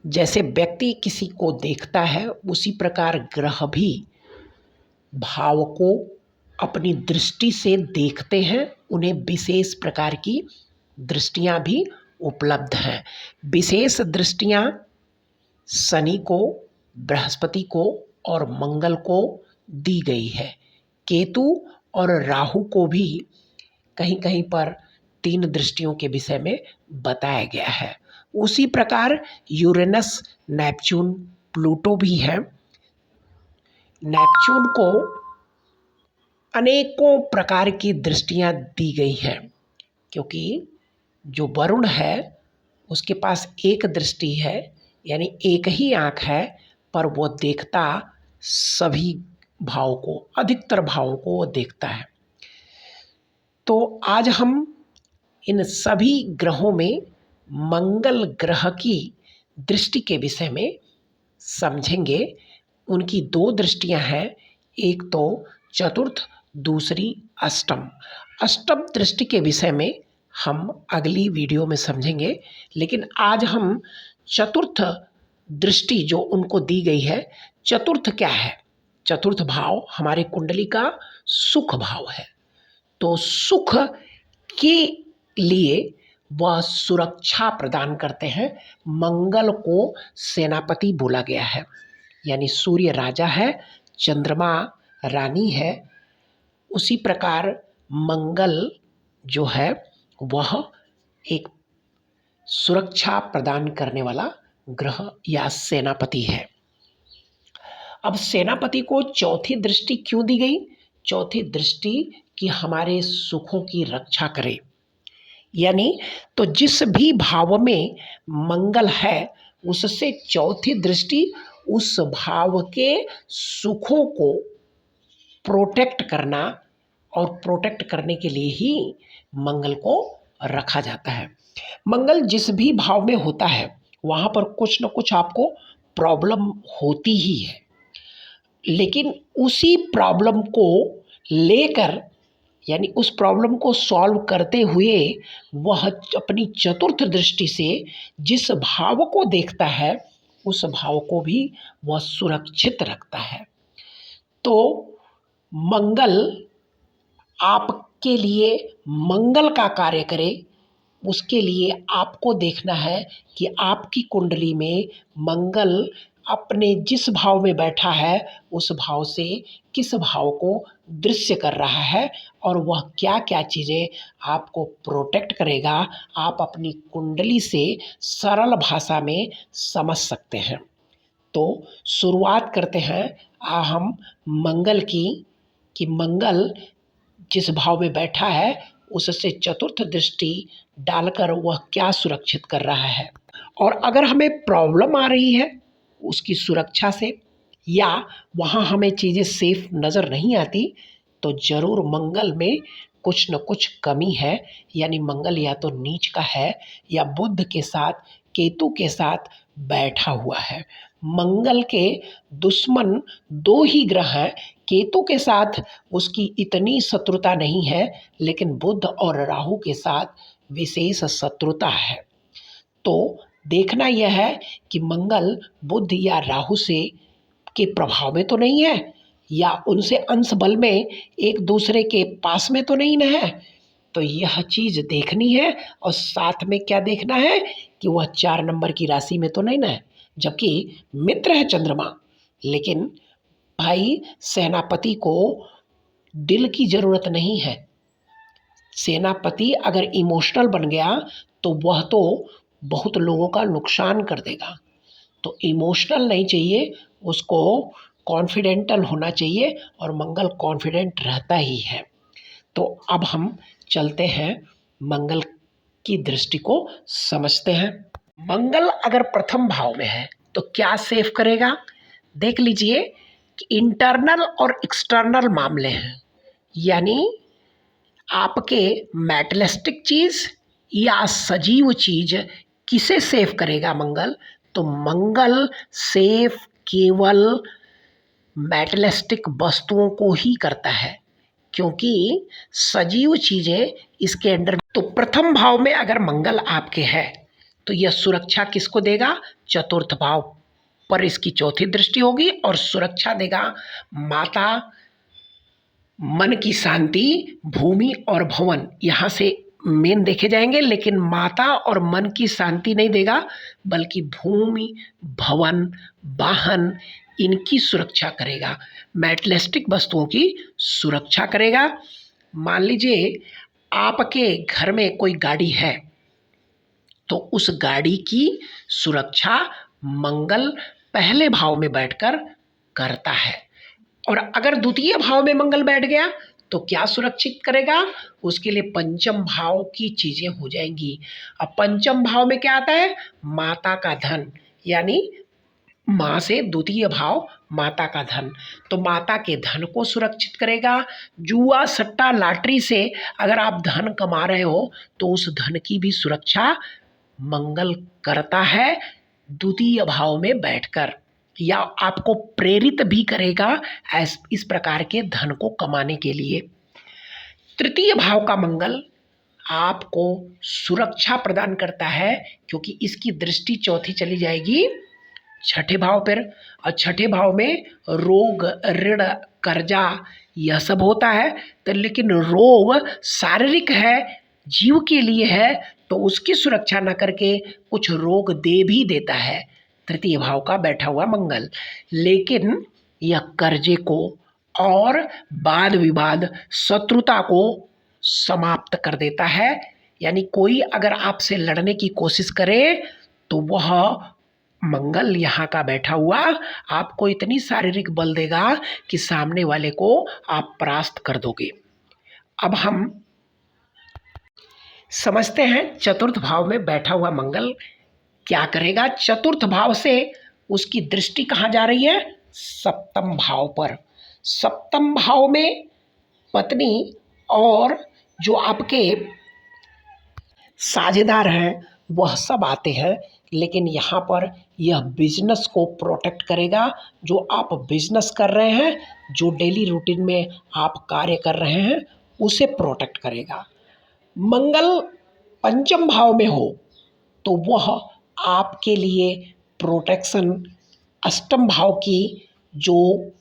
जैसे व्यक्ति किसी को देखता है उसी प्रकार ग्रह भी भाव को अपनी दृष्टि से देखते हैं। उन्हें विशेष प्रकार की दृष्टियां भी उपलब्ध हैं। विशेष दृष्टियां शनि को, बृहस्पति को और मंगल को दी गई है। केतु और राहु को भी कहीं कहीं पर 3 दृष्टियों के विषय में बताया गया है। उसी प्रकार यूरेनस, नेपच्यून, प्लूटो भी है। नेपच्यून को अनेकों प्रकार की दृष्टियां दी गई हैं, क्योंकि जो वरुण है उसके पास एक दृष्टि है, यानी एक ही आँख है, पर वो देखता सभी भावों को, अधिकतर भावों को वो देखता है। तो आज हम इन सभी ग्रहों में मंगल ग्रह की दृष्टि के विषय में समझेंगे। उनकी 2 दृष्टियां हैं, एक तो चतुर्थ, दूसरी अष्टम। अष्टम दृष्टि के विषय में हम अगली वीडियो में समझेंगे, लेकिन आज हम चतुर्थ दृष्टि जो उनको दी गई है, चतुर्थ क्या है? चतुर्थ भाव हमारे कुंडली का सुख भाव है। तो सुख के लिए वह सुरक्षा प्रदान करते हैं। मंगल को सेनापति बोला गया है, यानी सूर्य राजा है, चंद्रमा रानी है। उसी प्रकार मंगल जो है वह एक सुरक्षा प्रदान करने वाला ग्रह या सेनापति है। अब सेनापति को चौथी दृष्टि क्यों दी गई? चौथी दृष्टि कि हमारे सुखों की रक्षा करे, यानी तो जिस भी भाव में मंगल है उससे चौथी दृष्टि उस भाव के सुखों को प्रोटेक्ट करना, और प्रोटेक्ट करने के लिए ही मंगल को रखा जाता है। मंगल जिस भी भाव में होता है वहाँ पर कुछ न कुछ आपको प्रॉब्लम होती ही है, लेकिन उसी प्रॉब्लम को लेकर, यानी उस प्रॉब्लम को सॉल्व करते हुए वह अपनी चतुर्थ दृष्टि से जिस भाव को देखता है उस भाव को भी वह सुरक्षित रखता है। तो मंगल आपके लिए मंगल का कार्य करे, उसके लिए आपको देखना है कि आपकी कुंडली में मंगल अपने जिस भाव में बैठा है उस भाव से किस भाव को दृश्य कर रहा है, और वह क्या क्या चीज़ें आपको प्रोटेक्ट करेगा, आप अपनी कुंडली से सरल भाषा में समझ सकते हैं। तो शुरुआत करते हैं हम मंगल की, कि मंगल जिस भाव में बैठा है उससे चतुर्थ दृष्टि डालकर वह क्या सुरक्षित कर रहा है, और अगर हमें प्रॉब्लम आ रही है उसकी सुरक्षा से, या वहाँ हमें चीज़ें सेफ नज़र नहीं आती, तो ज़रूर मंगल में कुछ न कुछ कमी है। यानी मंगल या तो नीच का है या बुध के साथ, केतु के साथ बैठा हुआ है। मंगल के दुश्मन 2 ही ग्रह हैं। केतु के साथ उसकी इतनी शत्रुता नहीं है, लेकिन बुध और राहु के साथ विशेष शत्रुता है। तो देखना यह है कि मंगल बुध या राहु से के प्रभाव में तो नहीं है, या उनसे अंश बल में एक दूसरे के पास में तो नहीं न है। तो यह चीज़ देखनी है, और साथ में क्या देखना है कि वह 4 नंबर की राशि में तो नहीं न है, जबकि मित्र है चंद्रमा। लेकिन भाई सेनापति को दिल की ज़रूरत नहीं है। सेनापति अगर इमोशनल बन गया तो वह तो बहुत लोगों का नुकसान कर देगा। तो इमोशनल नहीं चाहिए, उसको कॉन्फिडेंटल होना चाहिए, और मंगल कॉन्फिडेंट रहता ही है। तो अब हम चलते हैं मंगल की दृष्टि को समझते हैं। मंगल अगर प्रथम भाव में है तो क्या सेफ करेगा? देख लीजिए कि इंटरनल और एक्सटर्नल मामले हैं, यानी आपके मेटलिस्टिक चीज़ या सजीव चीज़ किसे सेफ करेगा मंगल? तो मंगल सेफ केवल मेटलिस्टिक वस्तुओं को ही करता है, क्योंकि सजीव चीज़ें इसके अंडर। तो प्रथम भाव में अगर मंगल आपके है तो यह सुरक्षा किसको देगा? चतुर्थ भाव पर इसकी चौथी दृष्टि होगी और सुरक्षा देगा माता, मन की शांति, भूमि और भवन यहाँ से मेन देखे जाएंगे, लेकिन माता और मन की शांति नहीं देगा बल्कि भूमि, भवन, वाहन इनकी सुरक्षा करेगा, मेटलिस्टिक वस्तुओं की सुरक्षा करेगा। मान लीजिए आपके घर में कोई गाड़ी है तो उस गाड़ी की सुरक्षा मंगल पहले भाव में बैठकर करता है। और अगर द्वितीय भाव में मंगल बैठ गया तो क्या सुरक्षित करेगा? उसके लिए पंचम भाव की चीजें हो जाएंगी। अब पंचम भाव में क्या आता है? माता का धन, यानी माँ से द्वितीय भाव माता का धन, तो माता के धन को सुरक्षित करेगा। जुआ, सट्टा, लॉटरी से अगर आप धन कमा रहे हो तो उस धन की भी सुरक्षा मंगल करता है द्वितीय भाव में बैठकर, या आपको प्रेरित भी करेगा इस प्रकार के धन को कमाने के लिए। तृतीय भाव का मंगल आपको सुरक्षा प्रदान करता है क्योंकि इसकी दृष्टि चौथी चली जाएगी छठे भाव पर, और छठे भाव में रोग, ऋण, कर्जा यह सब होता है। तो लेकिन रोग शारीरिक है, जीव के लिए है, तो उसकी सुरक्षा न करके कुछ रोग दे भी देता है तृतीय भाव का बैठा हुआ मंगल। लेकिन यह कर्जे को और वाद विवाद, शत्रुता को समाप्त कर देता है, यानी कोई अगर आपसे लड़ने की कोशिश करे तो वह मंगल यहाँ का बैठा हुआ आपको इतनी शारीरिक बल देगा कि सामने वाले को आप परास्त कर दोगे। अब हम समझते हैं चतुर्थ भाव में बैठा हुआ मंगल क्या करेगा। चतुर्थ भाव से उसकी दृष्टि कहाँ जा रही है? सप्तम भाव पर। सप्तम भाव में पत्नी और जो आपके साझेदार हैं वह सब आते हैं, लेकिन यहाँ पर यह बिजनेस को प्रोटेक्ट करेगा। जो आप बिजनेस कर रहे हैं, जो डेली रूटीन में आप कार्य कर रहे हैं, उसे प्रोटेक्ट करेगा। मंगल पंचम भाव में हो तो वह आपके लिए प्रोटेक्शन, अष्टम भाव की जो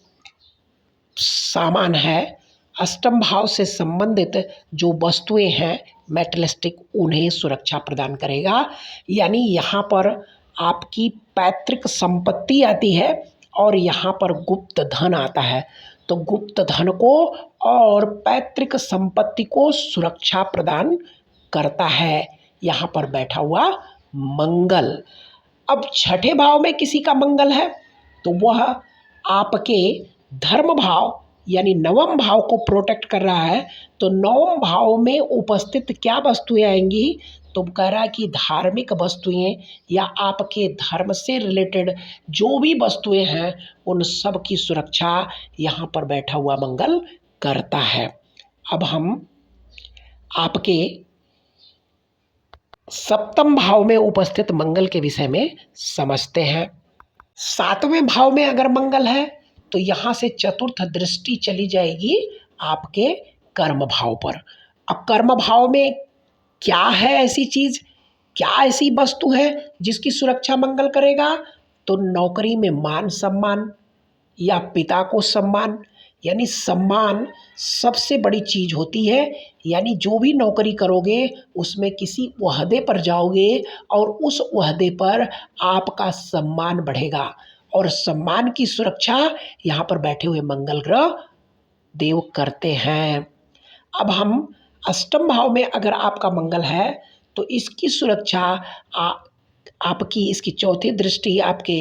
सामान है, अष्टम भाव से संबंधित जो वस्तुएं हैं मेटलिस्टिक, उन्हें सुरक्षा प्रदान करेगा। यानी यहाँ पर आपकी पैतृक संपत्ति आती है और यहाँ पर गुप्त धन आता है, तो गुप्त धन को और पैतृक संपत्ति को सुरक्षा प्रदान करता है यहाँ पर बैठा हुआ मंगल। अब छठे भाव में किसी का मंगल है तो वह आपके धर्म भाव यानी नवम भाव को प्रोटेक्ट कर रहा है। तो नवम भाव में उपस्थित क्या वस्तुएं आएंगी? तो कह रहा है कि धार्मिक वस्तुएं या आपके धर्म से रिलेटेड जो भी वस्तुएं हैं उन सब की सुरक्षा यहाँ पर बैठा हुआ मंगल करता है। अब हम आपके सप्तम भाव में उपस्थित मंगल के विषय में समझते हैं। सातवें भाव में अगर मंगल है तो यहाँ से चतुर्थ दृष्टि चली जाएगी आपके कर्म भाव पर। अब कर्म भाव में क्या है ऐसी चीज, क्या ऐसी वस्तु है जिसकी सुरक्षा मंगल करेगा? तो नौकरी में मान सम्मान या पिता को सम्मान, यानी सम्मान सबसे बड़ी चीज होती है। यानी जो भी नौकरी करोगे उसमें किसी ओहदे पर जाओगे और उस ओहदे पर आपका सम्मान बढ़ेगा, और सम्मान की सुरक्षा यहाँ पर बैठे हुए मंगल ग्रह देव करते हैं। अब हम अष्टम भाव में अगर आपका मंगल है तो इसकी सुरक्षा आपकी इसकी चौथी दृष्टि आपके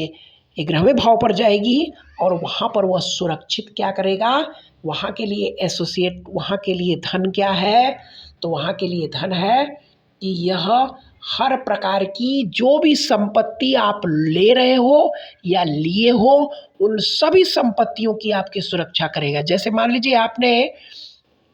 11वें भाव पर जाएगी और वहाँ पर वह सुरक्षित क्या करेगा? वहाँ के लिए एसोसिएट, वहाँ के लिए धन क्या है? तो वहाँ के लिए धन है कि यह हर प्रकार की जो भी संपत्ति आप ले रहे हो या लिए हो उन सभी संपत्तियों की आपकी सुरक्षा करेगा। जैसे मान लीजिए आपने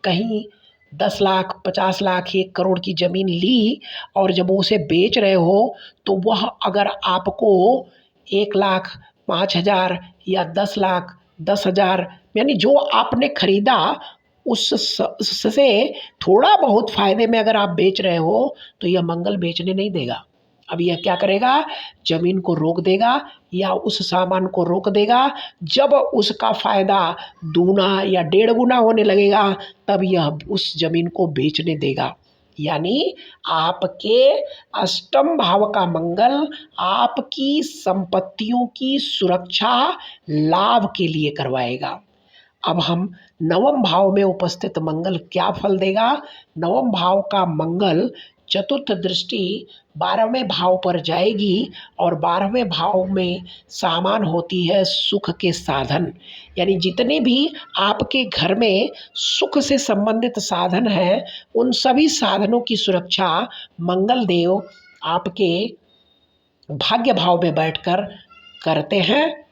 कहीं 10 लाख, 50 लाख, 1 करोड़ की ज़मीन ली और जब उसे बेच रहे हो तो वह अगर आपको 1 लाख 5,000 या 10 लाख 10,000, यानी जो आपने खरीदा उससे थोड़ा बहुत फायदे में अगर आप बेच रहे हो तो यह मंगल बेचने नहीं देगा। अब यह क्या करेगा, जमीन को रोक देगा या उस सामान को रोक देगा। जब उसका फायदा दूना या 1.5 गुना होने लगेगा तब यह उस जमीन को बेचने देगा। यानी आपके अष्टम भाव का मंगल आपकी संपत्तियों की सुरक्षा लाभ के लिए करवाएगा। अब हम नवम भाव में उपस्थित मंगल क्या फल देगा। नवम भाव का मंगल चतुर्थ दृष्टि 12वें भाव पर जाएगी और 12वें भाव में सामान होती है सुख के साधन। यानी जितने भी आपके घर में सुख से संबंधित साधन हैं उन सभी साधनों की सुरक्षा मंगल देव आपके भाग्य भाव में बैठकर करते हैं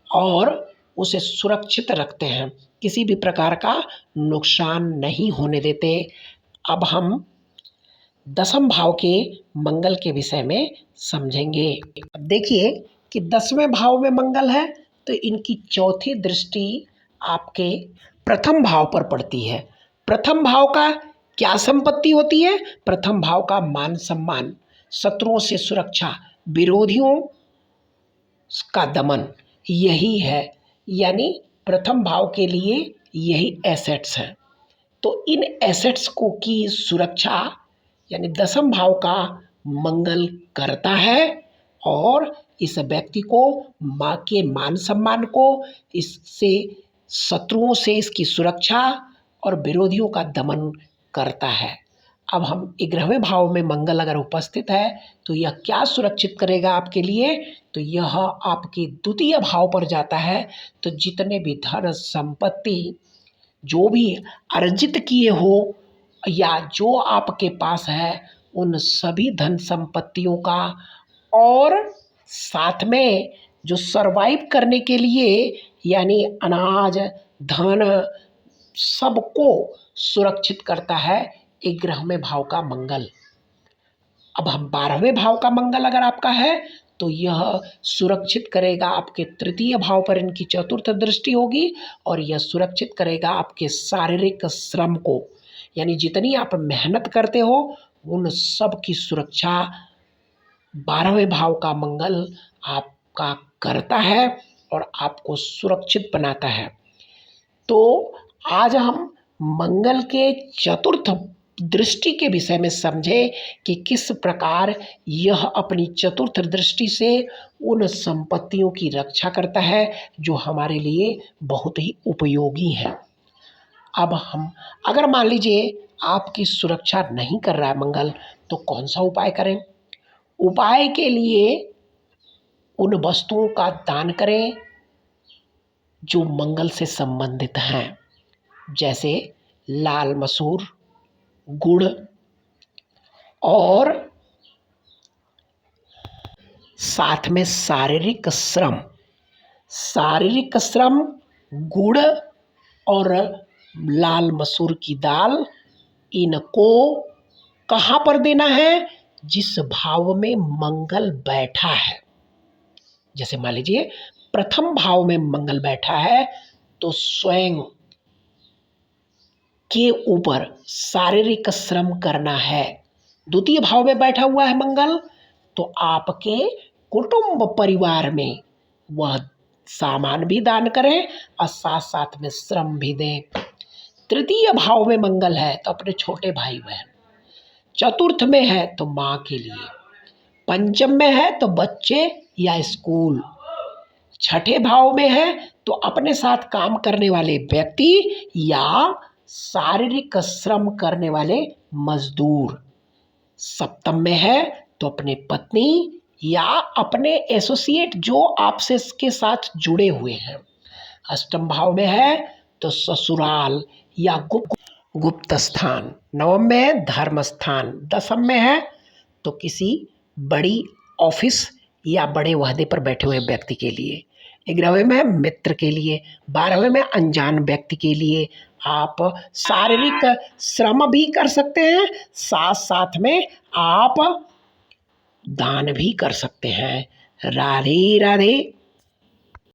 और उसे सुरक्षित रखते हैं, किसी भी प्रकार का नुकसान नहीं होने देते। अब हम दसम भाव के मंगल के विषय में समझेंगे। अब देखिए कि 10वें भाव में मंगल है तो इनकी चौथी दृष्टि आपके प्रथम भाव पर पड़ती है। प्रथम भाव का क्या संपत्ति होती है, प्रथम भाव का मान सम्मान, शत्रुओं से सुरक्षा, विरोधियों का दमन, यही है। यानी प्रथम भाव के लिए यही एसेट्स हैं। तो इन एसेट्स को की सुरक्षा यानी दसम भाव का मंगल करता है और इस व्यक्ति को माँ के मान सम्मान को, इससे शत्रुओं से इसकी सुरक्षा और विरोधियों का दमन करता है। अब हम 11वें भाव में मंगल अगर उपस्थित है तो यह क्या सुरक्षित करेगा आपके लिए, तो यह आपके द्वितीय भाव पर जाता है। तो जितने भी धन संपत्ति जो भी अर्जित किए हो या जो आपके पास है उन सभी धन संपत्तियों का और साथ में जो सरवाइव करने के लिए यानी अनाज धन सबको सुरक्षित करता है 11वें भाव का मंगल। अब हम 12वें भाव का मंगल अगर आपका है तो यह सुरक्षित करेगा आपके तृतीय भाव पर इनकी चतुर्थ दृष्टि होगी और यह सुरक्षित करेगा आपके शारीरिक श्रम को, यानी जितनी आप मेहनत करते हो उन सब की सुरक्षा 12वें भाव का मंगल आपका करता है और आपको सुरक्षित बनाता है। तो आज हम मंगल के चतुर्थ दृष्टि के विषय में समझे कि किस प्रकार यह अपनी चतुर्थ दृष्टि से उन संपत्तियों की रक्षा करता है जो हमारे लिए बहुत ही उपयोगी हैं। अब हम अगर मान लीजिए आपकी सुरक्षा नहीं कर रहा है मंगल तो कौन सा उपाय करें। उपाय के लिए उन वस्तुओं का दान करें जो मंगल से संबंधित हैं, जैसे लाल मसूर, गुड़ और साथ में शारीरिक श्रम गुड़ और लाल मसूर की दाल, इनको कहाँ पर देना है, जिस भाव में मंगल बैठा है। जैसे मान लीजिए प्रथम भाव में मंगल बैठा है तो स्वयं के ऊपर शारीरिक श्रम करना है। द्वितीय भाव में बैठा हुआ है मंगल तो आपके कुटुंब परिवार में वह सामान भी दान करें और साथ साथ में श्रम भी दें। तृतीय भाव में मंगल है तो अपने छोटे भाई बहन, चतुर्थ में है तो माँ के लिए, पंचम में है तो बच्चे या स्कूल, छठे भाव में है तो अपने साथ काम करने वाले व्यक्ति या शारीरिक श्रम करने वाले मजदूर, सप्तम में है तो अपने पत्नी या अपने एसोसिएट जो आपसे के साथ जुड़े हुए हैं, अष्टम भाव में है तो ससुराल या गुप्त स्थान, नवम में है धर्म स्थान, दसम में है तो किसी बड़ी ऑफिस या बड़े ओहदे पर बैठे हुए व्यक्ति के लिए, 11वें में मित्र के लिए, 12वें में अनजान व्यक्ति के लिए आप शारीरिक श्रम भी कर सकते हैं, साथ साथ में आप दान भी कर सकते हैं। राधे राधे।